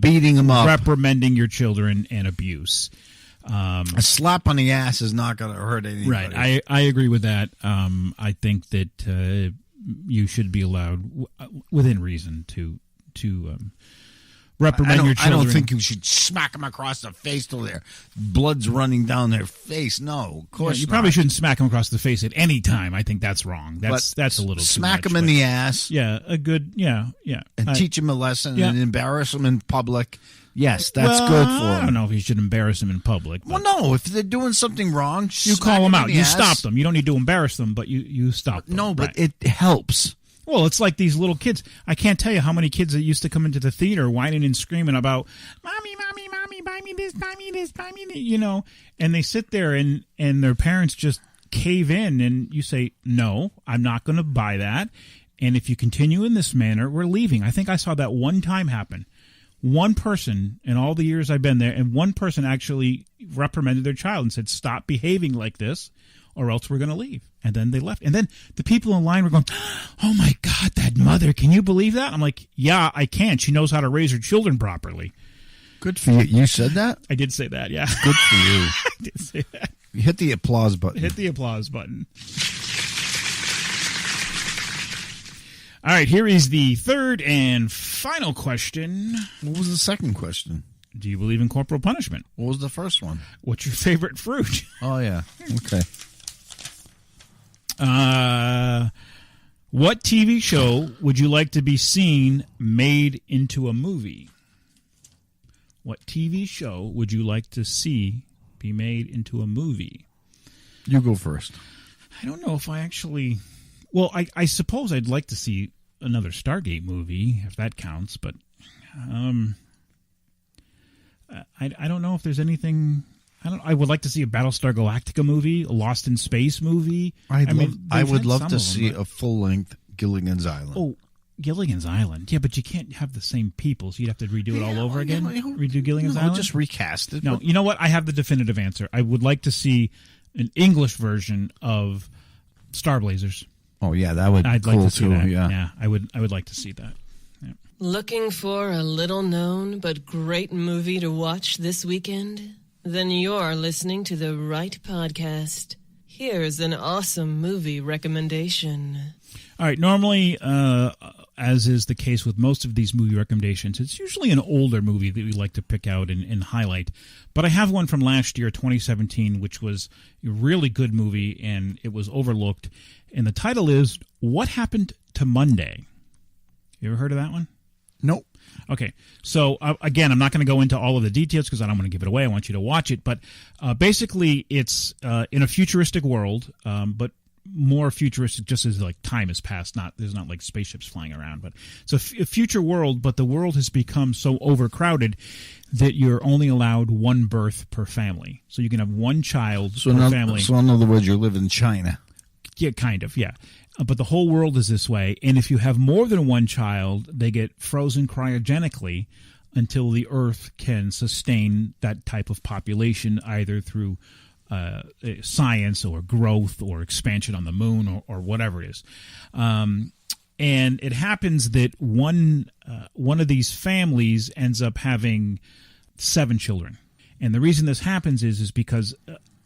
beating them up, reprimanding your children, and abuse. A slap on the ass is not going to hurt anybody. Right. I agree with that. I think that you should be allowed, within reason, to reprimand your children. I don't think you should smack them across the face till their blood's running down their face. No, of course you probably shouldn't smack them across the face at any time. I think that's wrong. That's a little smack too much, them in the ass. Yeah, a good and teach them a lesson and embarrass them in public. Yes, that's good for them. I don't know if you should embarrass them in public. Well, no, if they're doing something wrong, you call them out. You stop them. You don't need to embarrass them, but you stop them. No, but it helps. Well, it's like these little kids. I can't tell you how many kids that used to come into the theater whining and screaming about, Mommy, Mommy, Mommy, buy me this, buy me this, buy me this, and they sit there and their parents just cave in and you say, no, I'm not going to buy that. And if you continue in this manner, we're leaving. I think I saw that one time happen. One person in all the years I've been there, and one person actually reprimanded their child and said, stop behaving like this or else we're going to leave. And then they left. And then the people in line were going, oh, my God, that mother, can you believe that? I'm like, yeah, I can. She knows how to raise her children properly. Good for you. You said that? I did say that, yeah. Good for you. I did say that. You hit the applause button. Hit the applause button. All right, here is the third and final question. What was the second question? Do you believe in corporal punishment? What was the first one? What's your favorite fruit? Oh, yeah. Okay. What TV show would you like to be seen made into a movie? What TV show would you like to see be made into a movie? You go first. I don't know if I actually... Well, I suppose I'd like to see another Stargate movie, if that counts, but I don't know if there's anything... I would like to see a Battlestar Galactica movie, a Lost in Space movie. I would love to see a full-length Gilligan's Island. Oh, Gilligan's Island. Yeah, but you can't have the same people, so you'd have to redo it all over again? Redo Gilligan's Island? Just recast it. No, you know what? I have the definitive answer. I would like to see an English version of Star Blazers. Oh, yeah, that would be cool, too. That. Yeah, I would like to see that. Yeah. Looking for a little-known but great movie to watch this weekend? Then you're listening to the right podcast. Here's an awesome movie recommendation. All right, normally, as is the case with most of these movie recommendations, it's usually an older movie that we like to pick out and highlight. But I have one from last year, 2017, which was a really good movie, and it was overlooked. And the title is What Happened to Monday? You ever heard of that one? Nope. Okay, so again, I'm not going to go into all of the details because I don't want to give it away. I want you to watch it. But basically, it's in a futuristic world, but more futuristic, just as like time has passed. There's not like spaceships flying around, but it's a future world. But the world has become so overcrowded that you're only allowed one birth per family. So you can have one child per family. So in other words, you live in China. Yeah, kind of, yeah. But the whole world is this way. And if you have more than one child, they get frozen cryogenically until the Earth can sustain that type of population, either through science or growth or expansion on the moon or whatever it is. And it happens that one of these families ends up having 7 children. And the reason this happens is because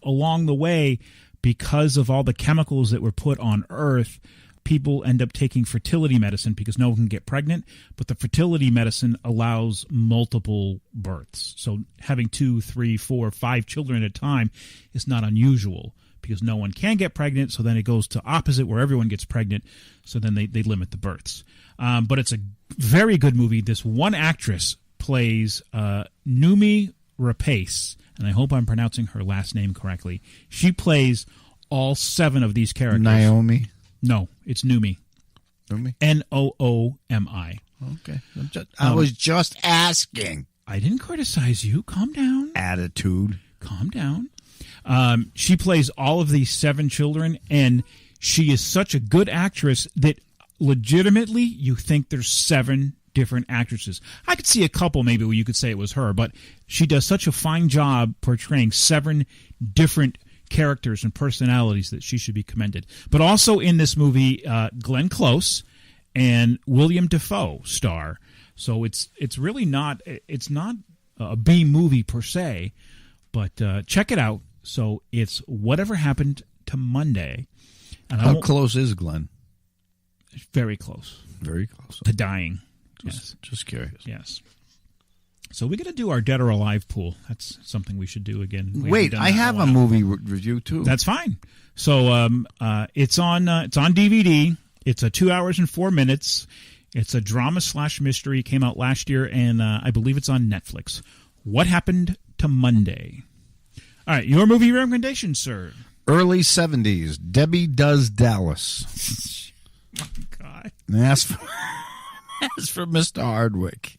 along the way, because of all the chemicals that were put on Earth, people end up taking fertility medicine because no one can get pregnant, but the fertility medicine allows multiple births. So having 2, 3, 4, 5 children at a time is not unusual because no one can get pregnant, so then it goes to opposite where everyone gets pregnant, so then they limit the births. But it's a very good movie. This one actress plays Noomi Rapace, and I hope I'm pronouncing her last name correctly. She plays all 7 of these characters. Naomi? No, it's Noomi. Noomi? Noomi. Okay. I was just asking. I didn't criticize you. Calm down. Attitude. Calm down. She plays all of these 7 children, and she is such a good actress that legitimately you think there's 7 different actresses. I could see a couple maybe where you could say it was her, but she does such a fine job portraying 7 different characters and personalities that she should be commended. But also in this movie, Glenn Close and William Dafoe star. So it's really not a B movie per se, but check it out. So it's Whatever Happened to Monday. And how close is Glenn? Very close. Very close. To dying. Just curious. Yes. So we're going to do our Dead or Alive pool. That's something we should do again. Wait, I have a movie review too. That's fine. So it's on DVD. It's 2 hours and 4 minutes. It's a drama / mystery. It came out last year, and I believe it's on Netflix. What Happened to Monday? All right, your movie recommendation, sir. Early 70s. Debbie Does Dallas. Oh, God. And as for Mr. Hardwick.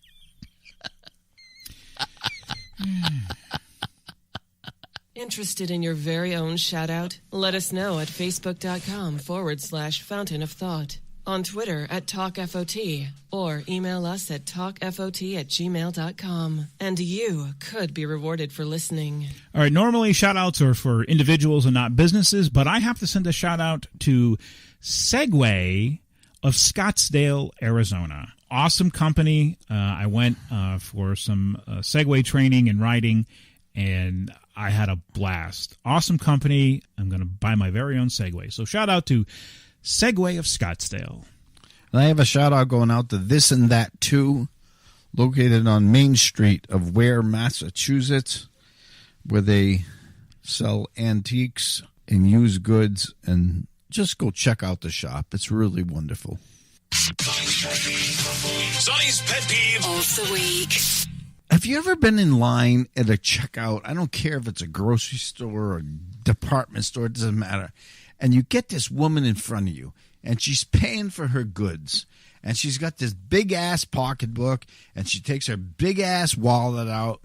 Interested in your very own shout-out? Let us know at facebook.com/Fountain of Thought, on Twitter at TalkFOT, or email us at talkfot@gmail.com. And you could be rewarded for listening. All right, normally shout-outs are for individuals and not businesses, but I have to send a shout-out to Segway of Scottsdale, Arizona. Awesome company. I went for some Segway training and riding, and I had a blast. Awesome company. I'm going to buy my very own Segway. So shout out to Segway of Scottsdale. And I have a shout out going out to This and That Too, located on Main Street of Ware, Massachusetts, where they sell antiques and used goods, and just go check out the shop. It's really wonderful. Sonny's Pet Peeve of the Week. Have you ever been in line at a checkout? I don't care if it's a grocery store or department store, it doesn't matter. And you get this woman in front of you, and she's paying for her goods. And she's got this big-ass pocketbook, and she takes her big-ass wallet out,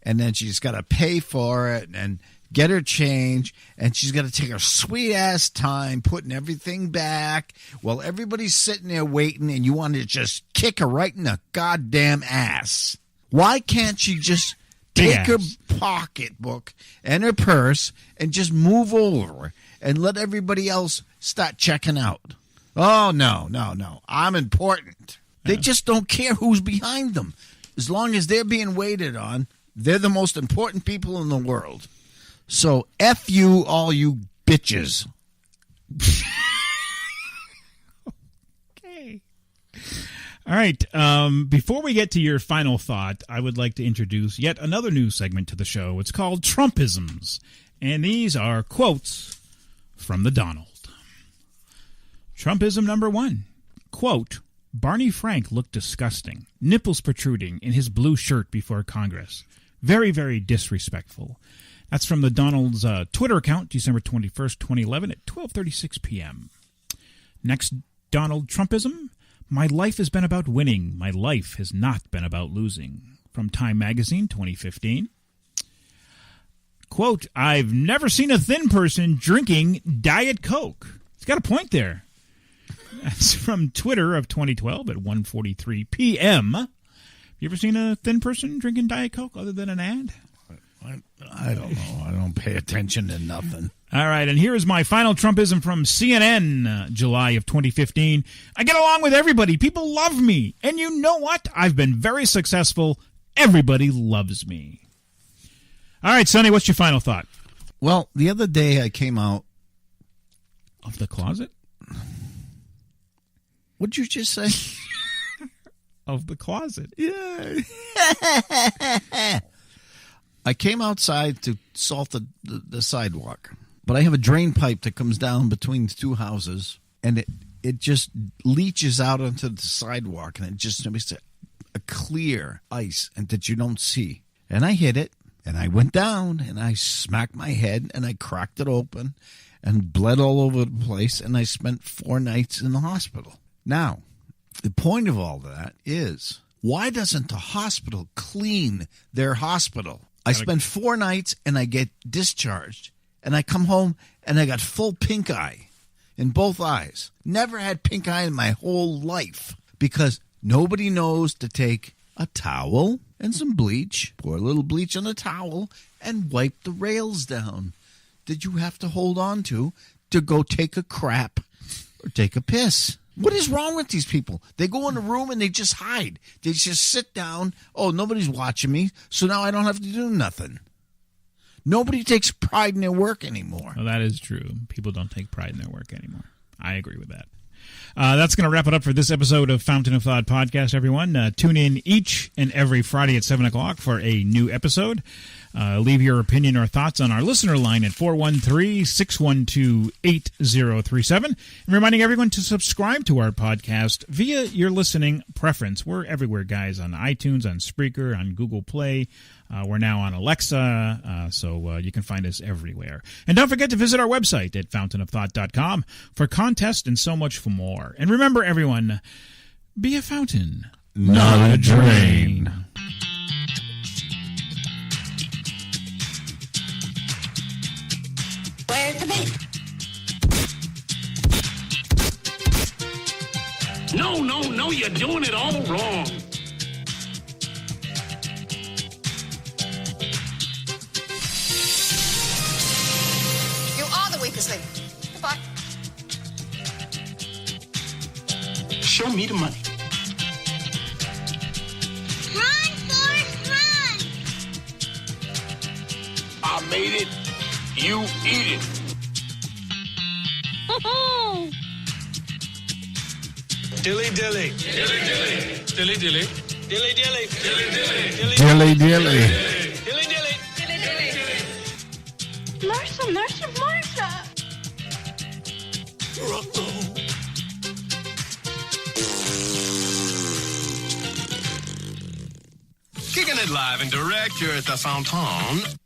and then she's got to pay for it and get her change, and she's got to take her sweet-ass time putting everything back while everybody's sitting there waiting, and you want to just kick her right in the goddamn ass. Why can't she just take her pocketbook and her purse and just move over and let everybody else start checking out? Oh, no. I'm important. They just don't care who's behind them. As long as they're being waited on, they're the most important people in the world. So, F you, all you bitches. Okay. All right. Before we get to your final thought, I would like to introduce yet another new segment to the show. It's called Trumpisms. And these are quotes from the Donald. Trumpism number 1. Quote, Barney Frank looked disgusting, nipples protruding in his blue shirt before Congress. Very, very disrespectful. That's from the Donald's Twitter account, December 21st, 2011 at 12:36 p.m. Next, Donald Trumpism. My life has been about winning. My life has not been about losing. From Time Magazine, 2015. Quote, I've never seen a thin person drinking Diet Coke. He's got a point there. That's from Twitter of 2012 at 1:43 p.m. You ever seen a thin person drinking Diet Coke other than an ad? I don't know. I don't pay attention to nothing. All right, and here is my final Trumpism from CNN, July of 2015. I get along with everybody. People love me. And you know what? I've been very successful. Everybody loves me. All right, Sonny, what's your final thought? Well, the other day I came out of the closet. What'd you just say? Of the closet. Yeah. I came outside to salt the sidewalk, but I have a drain pipe that comes down between the two houses, and it just leaches out onto the sidewalk, and it just makes a clear ice and that you don't see. And I hit it, and I went down, and I smacked my head, and I cracked it open, and bled all over the place, and I spent 4 nights in the hospital. Now, the point of all that is, why doesn't the hospital clean their hospital? I spend 4 nights and I get discharged, and I come home and I got full pink eye in both eyes. Never had pink eye in my whole life because nobody knows to take a towel and some bleach, pour a little bleach on the towel, and wipe the rails down that you have to hold on to go take a crap or take a piss. What is wrong with these people? They go in a room and they just hide. They just sit down. Oh, nobody's watching me, so now I don't have to do nothing. Nobody takes pride in their work anymore. Well, that is true. People don't take pride in their work anymore. I agree with that. That's going to wrap it up for this episode of Fountain of Thought Podcast, everyone. Tune in each and every Friday at 7 o'clock for a new episode. Leave your opinion or thoughts on our listener line at 413-612-8037. And reminding everyone to subscribe to our podcast via your listening preference. We're everywhere, guys, on iTunes, on Spreaker, on Google Play. We're now on Alexa, so you can find us everywhere. And don't forget to visit our website at fountainofthought.com for contests and so much more. And remember, everyone, be a fountain, not a drain. Where's the bait? No, you're doing it all wrong. You are the weakest link. Goodbye. Show me the money. Run, Forrest, run! I made it. You eat it. Dilly dilly. Dilly dilly. Dilly dilly. Dilly dilly. Dilly dilly. Dilly dilly. Dilly dilly. Dilly dilly. Marcia. Kicking it live and direct here at the Fountain.